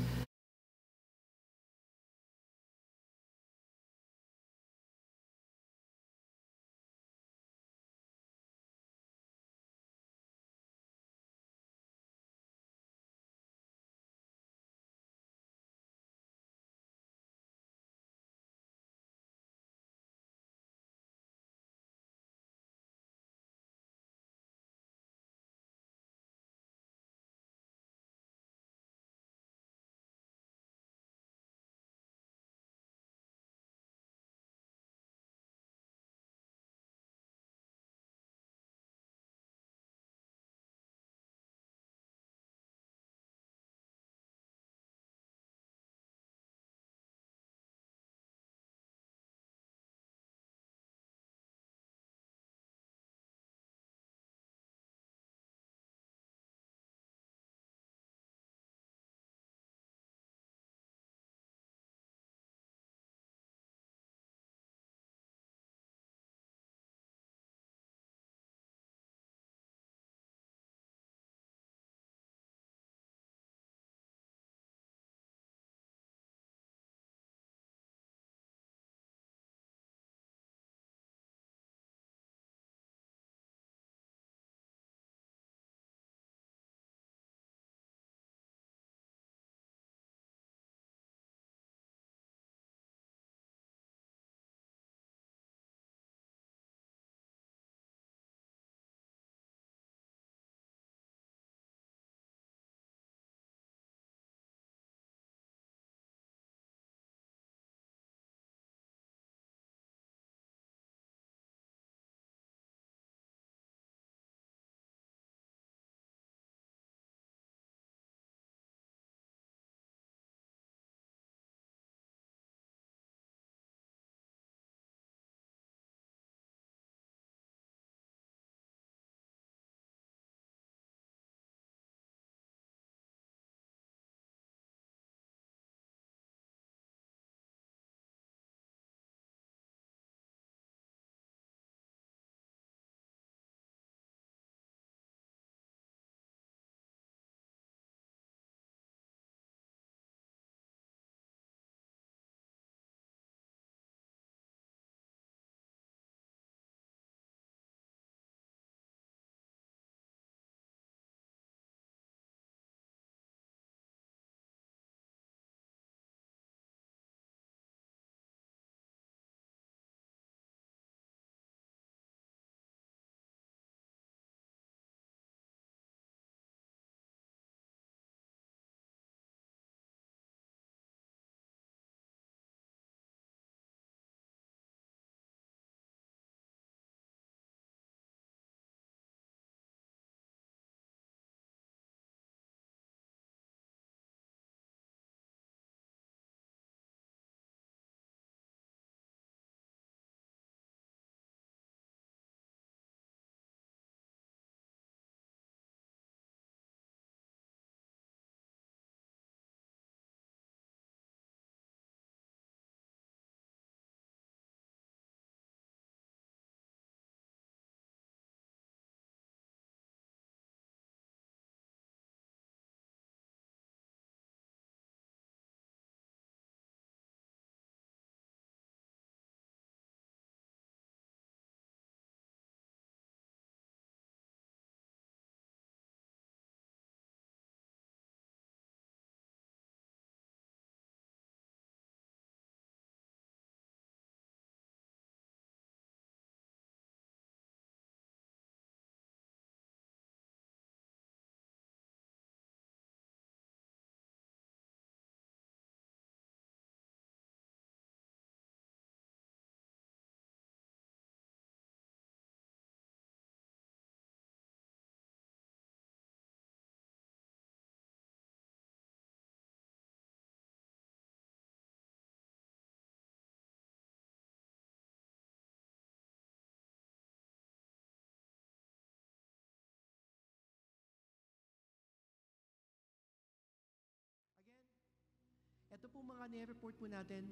ito po mga nire-report po natin,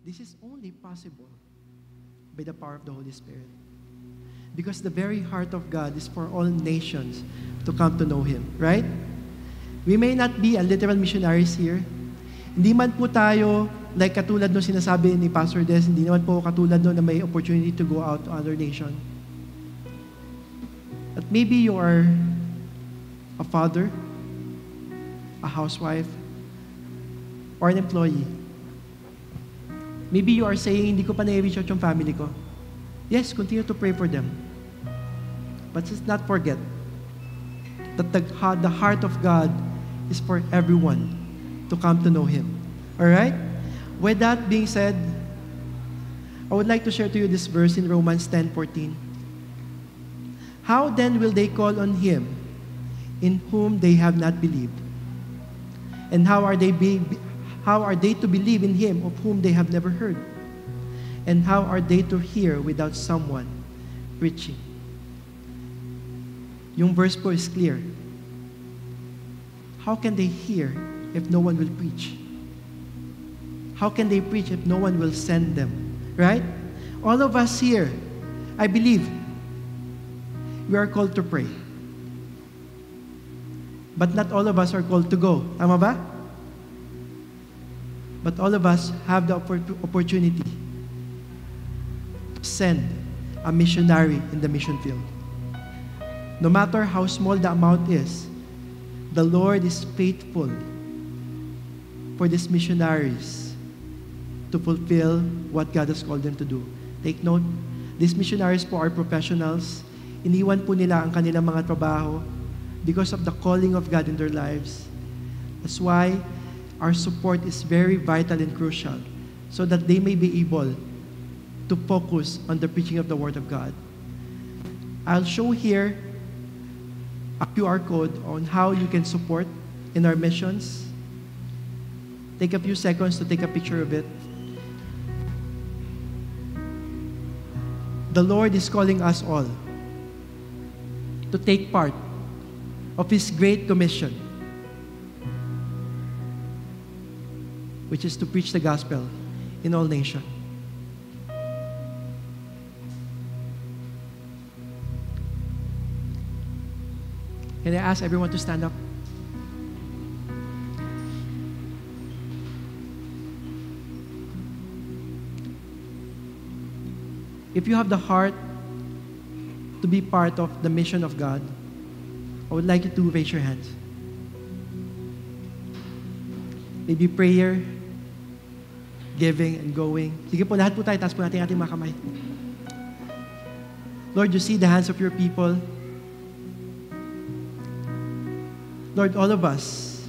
this is only possible by the power of the Holy Spirit. Because the very heart of God is for all nations to come to know Him, right? We may not be a literal missionaries here. Hindi man po tayo, like katulad no sinasabi ni Pastor Des, hindi naman po katulad no na may opportunity to go out to other nation. But maybe you are a father, a housewife, or an employee. Maybe you are saying, hindi ko pa na-reach out yung family ko. Yes, continue to pray for them. But let's not forget that the heart of God is for everyone to come to know Him. Alright? With that being said, I would like to share to you this verse in Romans 10:14. How then will they call on Him in whom they have not believed? And how are they to believe in Him of whom they have never heard? And how are they to hear without someone preaching? Yung verse po is clear. How can they hear if no one will preach? How can they preach if no one will send them? Right? All of us here, I believe, we are called to pray. But not all of us are called to go. Tama ba? But all of us have the opportunity to send a missionary in the mission field. No matter how small the amount is, the Lord is faithful for these missionaries to fulfill what God has called them to do. Take note, these missionaries po are professionals. Iniwan po nila ang kanilang mga trabaho because of the calling of God in their lives. That's why our support is very vital and crucial so that they may be able to focus on the preaching of the Word of God. I'll show here a QR code on how you can support in our missions. Take a few seconds to take a picture of it. The Lord is calling us all to take part of His great commission, which is to preach the gospel in all nations. Can I ask everyone to stand up? If you have the heart to be part of the mission of God, I would like you to raise your hands. Maybe prayer, giving, and going. Sige po, lahat po tayo. Taas po natin ating mga kamay. Lord, you see the hands of your people. Lord, all of us,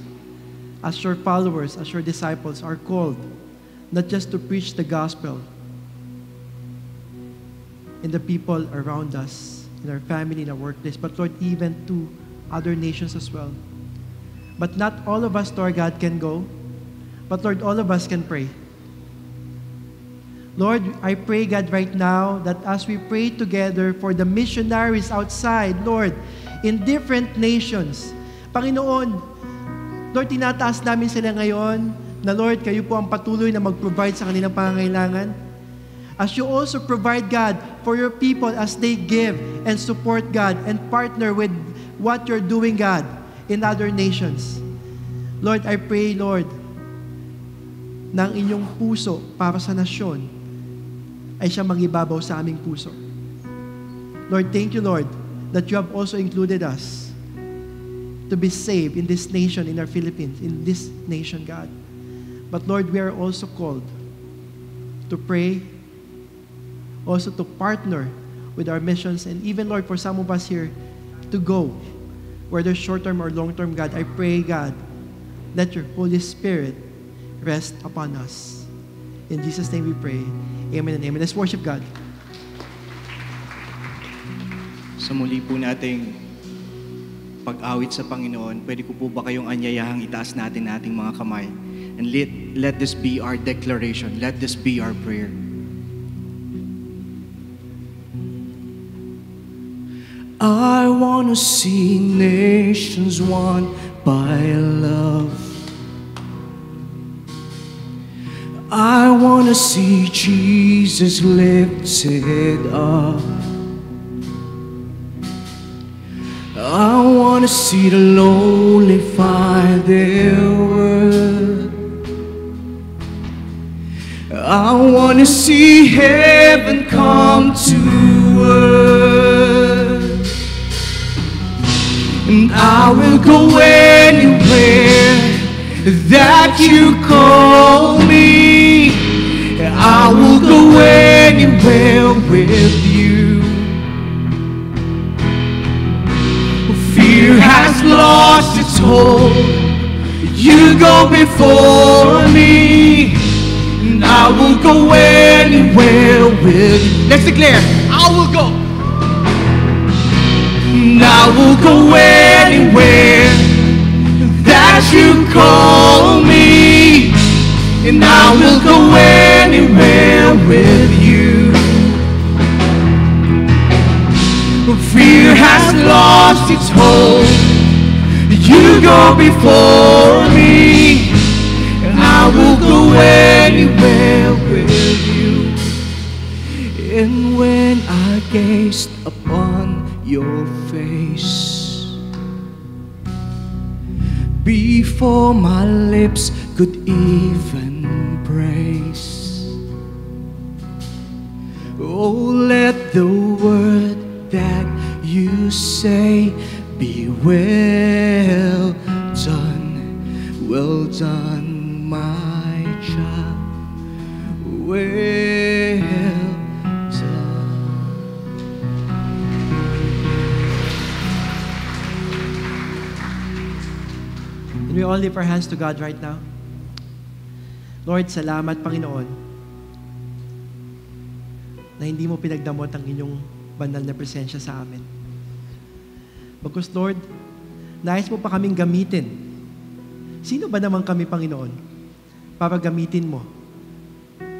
as your followers, as your disciples, are called not just to preach the gospel in the people around us, in our family, in our workplace, but Lord, even to other nations as well. But not all of us, Lord God, can go, but Lord, all of us can pray. Lord, I pray, God, right now, that as we pray together for the missionaries outside, Lord, in different nations, Panginoon, Lord, tinataas namin sila ngayon na Lord, kayo po ang patuloy na mag-provide sa kanilang pangangailangan. As you also provide, God, for your people as they give and support, God, and partner with what you're doing, God, in other nations. Lord, I pray, Lord, na ang inyong puso para sa nasyon ay siya mangibabaw sa aming puso. Lord, thank you, Lord, that you have also included us to be saved in this nation, in our Philippines, in this nation, God. But Lord, we are also called to pray, also to partner with our missions, and even, Lord, for some of us here, to go, whether short-term or long-term, God, I pray, God, let your Holy Spirit rest upon us. In Jesus' name we pray. Amen and amen. Let's worship God. Sa muli po nating pag-awit sa Panginoon, pwede ko po ba kayong anyayahang itaas natin ating mga kamay? And let this be our declaration. Let this be our prayer. I want to see nations won by love. I want to see Jesus lifted up. I want to see the lowly find their worth. I want to see heaven come to earth. And I will go anywhere that you call me. I will go anywhere with you. Fear has lost its hold. You go before me, and I will go anywhere with you. Let's declare, I will go. And I will go anywhere that you call me, and I will go anywhere with you. Fear has lost its hold. You go before me, and I will go anywhere with you. And when I gazed upon your face, before my lips could even praise, oh, let the word that you say be well done, my child, well done. Can we all lift our hands to God right now? Lord, salamat, Panginoon, na hindi mo pinagdamot ang inyong banal na presensya sa amin. Bagkus, Lord, nais mo pa kaming gamitin. Sino ba naman kami, Panginoon, para gamitin mo?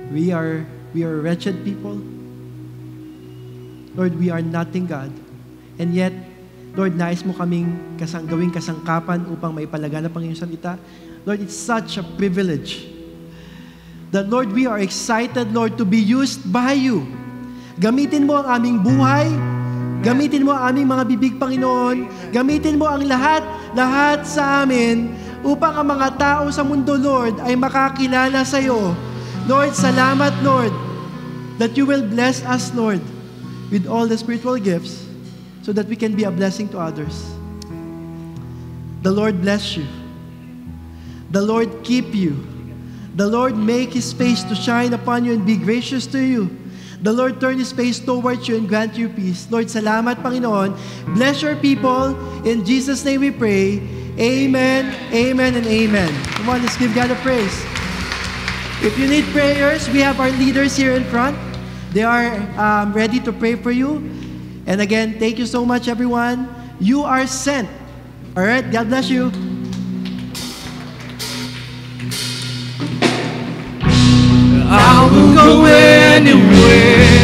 We are wretched people. Lord, we are nothing, God. And yet, Lord, nais mo kaming gawing kasangkapan upang maipalaganap ang iyong salita. Lord, it's such a privilege that, Lord, we are excited, Lord, to be used by you. Gamitin mo ang aming buhay. Gamitin mo ang aming mga bibig, Panginoon. Gamitin mo ang lahat sa amin upang ang mga tao sa mundo, Lord, ay makakilala sa iyo. Lord, salamat, Lord, that you will bless us, Lord, with all the spiritual gifts so that we can be a blessing to others. The Lord bless you. The Lord keep you. The Lord make His face to shine upon you and be gracious to you. The Lord turn His face towards you and grant you peace. Lord, salamat, Panginoon. Bless your people. In Jesus' name we pray. Amen, amen, and amen. Come on, let's give God a praise. If you need prayers, we have our leaders here in front. They are ready to pray for you. And again, thank you so much, everyone. You are sent. All right, God bless you. I will go anywhere